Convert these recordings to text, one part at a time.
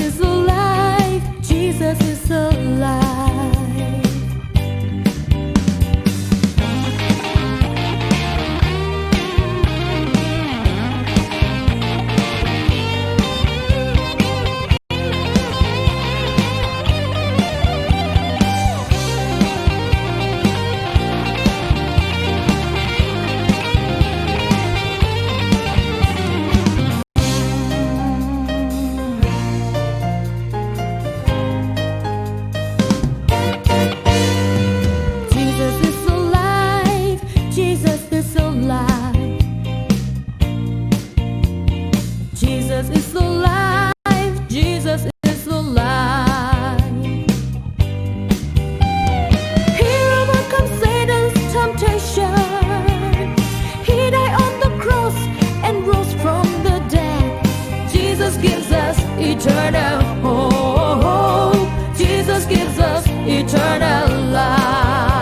is alive. Jesus is alive. Jesus is alive. Jesus is alive. He overcomes Satan's temptation. He died on the cross and rose from the dead. Jesus gives us eternal hope. Jesus gives us eternal life.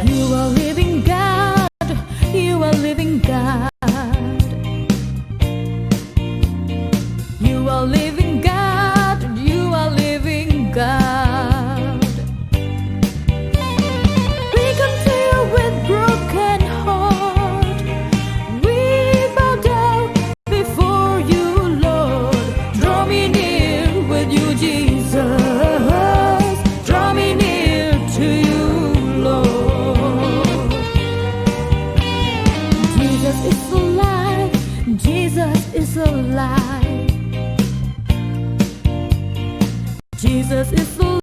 You are living God. You are living God. You are living God. You are living God. We come to you with broken heart. We bow down before you, Lord. Draw me near with you, Jesus. Draw me near to you, Lord. Jesus is alive. Jesus is alive. Jesus is alive.